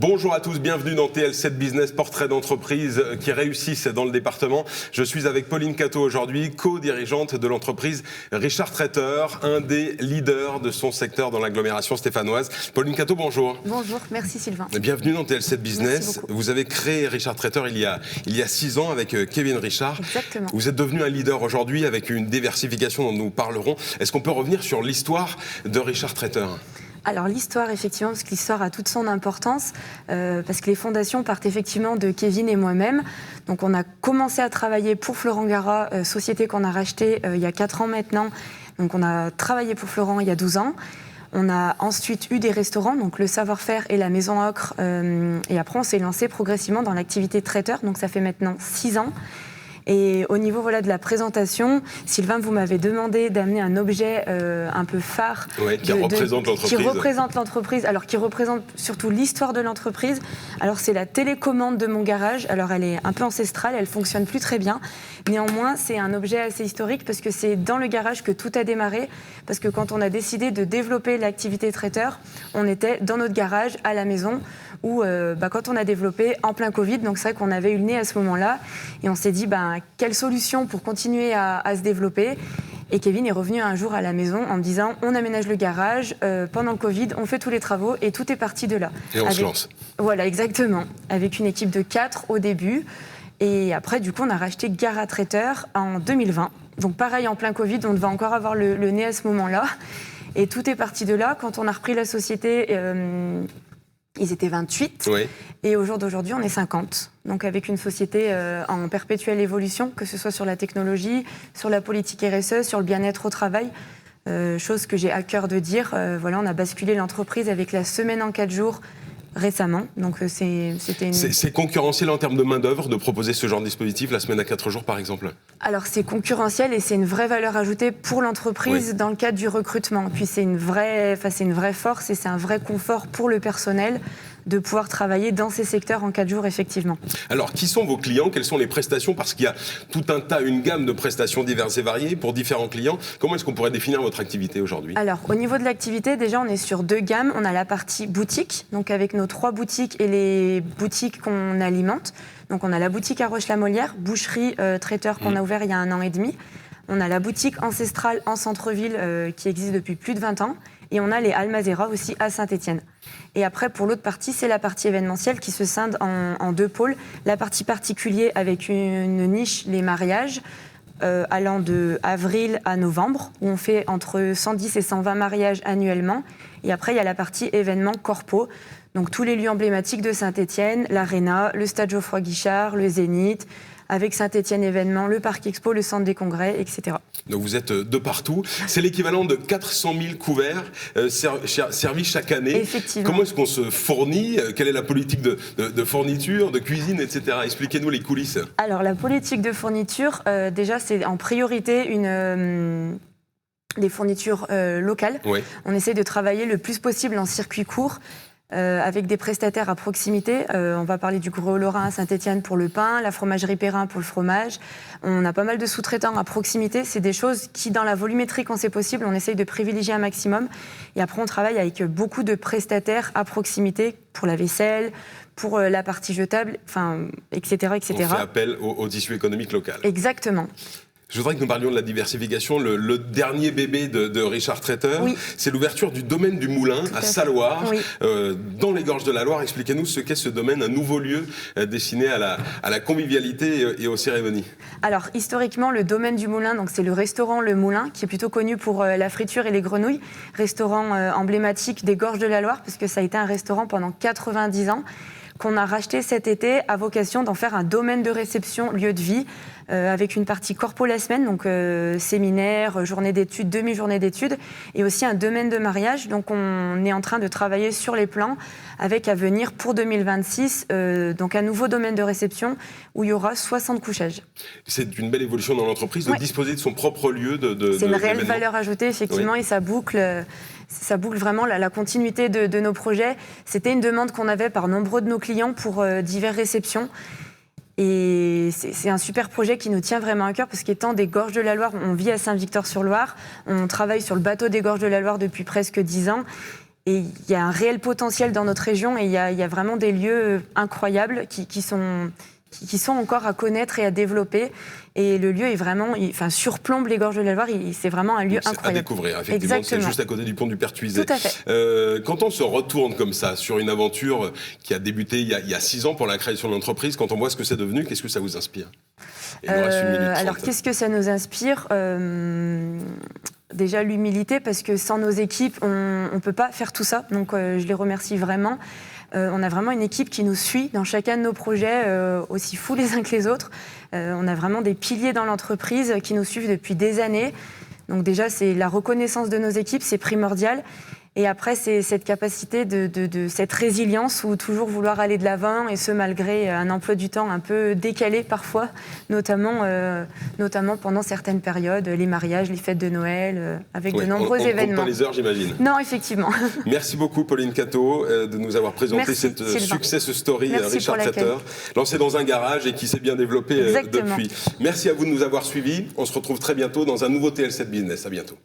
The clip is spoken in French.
Bonjour à tous, bienvenue dans TL7 Business, portrait d'entreprise qui réussissent dans le département. Je suis avec Pauline Catteau aujourd'hui, co-dirigeante de l'entreprise Richard Traiteur, un des leaders de son secteur dans l'agglomération stéphanoise. Pauline Catteau, bonjour. Bonjour, merci Sylvain. Bienvenue dans TL7 Business. Vous avez créé Richard Traiteur il y a 6 ans avec Kevin Richard. Exactement. Vous êtes devenu un leader aujourd'hui avec une diversification dont nous parlerons. Est-ce qu'on peut revenir sur l'histoire de Richard Traiteur ? Alors l'histoire, effectivement, parce que l'histoire a toute son importance, parce que les fondations partent effectivement de Kevin et moi-même. Donc on a commencé à travailler pour Florent Gara, société qu'on a rachetée il y a 4 ans maintenant. Donc on a travaillé pour Florent il y a 12 ans. On a ensuite eu des restaurants, donc le savoir-faire et la maison ocre. Et après on s'est lancé progressivement dans l'activité traiteur, donc ça fait maintenant 6 ans. Et au niveau de la présentation, Sylvain, vous m'avez demandé d'amener un objet un peu phare. Oui, qui représente l'entreprise. Qui représente l'entreprise, alors qui représente surtout l'histoire de l'entreprise. Alors c'est la télécommande de mon garage. Alors elle est un peu ancestrale, elle fonctionne plus très bien. Néanmoins, c'est un objet assez historique parce que c'est dans le garage que tout a démarré. Parce que quand on a décidé de développer l'activité traiteur, on était dans notre garage, à la maison, où quand on a développé en plein Covid, donc c'est vrai qu'on avait eu le nez à ce moment-là, et on s'est dit quelle solution pour continuer à se développer. Et Kevin est revenu un jour à la maison en me disant on aménage le garage, pendant le Covid, on fait tous les travaux et tout est parti de là. Et on se lance. Voilà, exactement. Avec une équipe de 4 au début. Et après, du coup, on a racheté Gara Traiteur en 2020. Donc pareil, en plein Covid, on devait encore avoir le nez à ce moment-là. Et tout est parti de là. Quand on a repris la société, ils étaient 28. Oui. Et au jour d'aujourd'hui, on est 50. Donc avec une société en perpétuelle évolution, que ce soit sur la technologie, sur la politique RSE, sur le bien-être au travail. Chose que j'ai à cœur de dire. On a basculé l'entreprise avec la semaine en 4 jours récemment. Donc C'est concurrentiel en termes de main-d'œuvre de proposer ce genre de dispositif, la semaine à 4 jours par exemple ? Alors c'est concurrentiel et c'est une vraie valeur ajoutée pour l'entreprise dans le cadre du recrutement. Puis c'est une vraie force et c'est un vrai confort pour le personnel de pouvoir travailler dans ces secteurs en 4 jours, effectivement. Alors, qui sont vos clients ? Quelles sont les prestations ? Parce qu'il y a tout un tas, une gamme de prestations diverses et variées pour différents clients. Comment est-ce qu'on pourrait définir votre activité aujourd'hui ? Alors, au niveau de l'activité, déjà, on est sur 2 gammes. On a la partie boutique, donc avec nos 3 boutiques et les boutiques qu'on alimente. Donc, on a la boutique à Roche-la-Molière, boucherie traiteur qu'on a ouvert il y a 1 an et demi. On a la boutique ancestrale en centre-ville qui existe depuis plus de 20 ans. Et on a les Almazera aussi à Saint-Étienne. Et après, pour l'autre partie, c'est la partie événementielle qui se scinde en 2 pôles. La partie particulier avec une niche, les mariages, allant de avril à novembre, où on fait entre 110 et 120 mariages annuellement. Et après, il y a la partie événements corpo, donc tous les lieux emblématiques de Saint-Étienne, l'Arena, le Stade Geoffroy-Guichard, le Zénith, avec Saint-Étienne événements, le Parc Expo, le Centre des Congrès, etc. Donc vous êtes de partout. C'est l'équivalent de 400 000 couverts servis chaque année. Effectivement. Comment est-ce qu'on se fournit ? Quelle est la politique de fourniture, de cuisine, etc. Expliquez-nous les coulisses. Alors la politique de fourniture, déjà c'est en priorité des fournitures locales. Oui. On essaie de travailler le plus possible en circuit court. Avec des prestataires à proximité. On va parler du Gros Lorrain à Saint-Étienne pour le pain, la fromagerie Perrin pour le fromage. On a pas mal de sous-traitants à proximité. C'est des choses qui, dans la volumétrie, quand c'est possible, on essaye de privilégier un maximum. Et après, on travaille avec beaucoup de prestataires à proximité pour la vaisselle, pour la partie jetable, etc., etc. On fait appel au tissu économique local. Exactement. Je voudrais que nous parlions de la diversification. Le dernier bébé de Richard Traiteur, c'est l'ouverture du domaine du Moulin à Salloir, dans les gorges de la Loire. Expliquez-nous ce qu'est ce domaine, un nouveau lieu destiné à la convivialité et aux cérémonies. Alors, historiquement, le domaine du Moulin, donc c'est le restaurant Le Moulin, qui est plutôt connu pour la friture et les grenouilles. Restaurant emblématique des gorges de la Loire, puisque ça a été un restaurant pendant 90 ans, qu'on a racheté cet été à vocation d'en faire un domaine de réception, lieu de vie, avec une partie corpo la semaine, donc séminaire, journée d'études, demi-journée d'études, et aussi un domaine de mariage. Donc on est en train de travailler sur les plans, avec à venir pour 2026, donc un nouveau domaine de réception où il y aura 60 couchages. C'est une belle évolution dans l'entreprise de disposer de son propre lieu C'est une réelle valeur ajoutée, effectivement, et ça boucle vraiment la continuité de nos projets. C'était une demande qu'on avait par nombreux de nos clients pour diverses réceptions. Et c'est un super projet qui nous tient vraiment à cœur parce qu'étant des Gorges de la Loire, on vit à Saint-Victor-sur-Loire, on travaille sur le bateau des Gorges de la Loire depuis presque 10 ans. il y a un réel potentiel dans notre région et il y a vraiment des lieux incroyables qui sont encore à connaître et à développer. Et le lieu est vraiment, surplombe les gorges de la Loire. C'est vraiment un lieu incroyable. À découvrir, effectivement. Exactement. C'est juste à côté du pont du Pertuisé. Tout à fait. Quand on se retourne comme ça sur une aventure qui a débuté il y a 6 ans pour la création de l'entreprise, quand on voit ce que c'est devenu, qu'est-ce que ça vous inspire? Il nous reste 1 minute 30. Alors, qu'est-ce que ça nous inspire? Déjà l'humilité, parce que sans nos équipes, on ne peut pas faire tout ça. Donc, je les remercie vraiment. On a vraiment une équipe qui nous suit dans chacun de nos projets, aussi fous les uns que les autres. On a vraiment des piliers dans l'entreprise qui nous suivent depuis des années. Donc déjà, c'est la reconnaissance de nos équipes, c'est primordial. Et après, c'est cette capacité de cette résilience ou toujours vouloir aller de l'avant, et ce malgré un emploi du temps un peu décalé parfois, notamment pendant certaines périodes, les mariages, les fêtes de Noël, avec de nombreux événements. On ne compte pas les heures, j'imagine. Non, effectivement. Merci beaucoup, Pauline Catteau, de nous avoir présenté cette success story Richard Tretter, lancé dans un garage et qui s'est bien développé depuis. Merci à vous de nous avoir suivis. On se retrouve très bientôt dans un nouveau TL7 Business. À bientôt.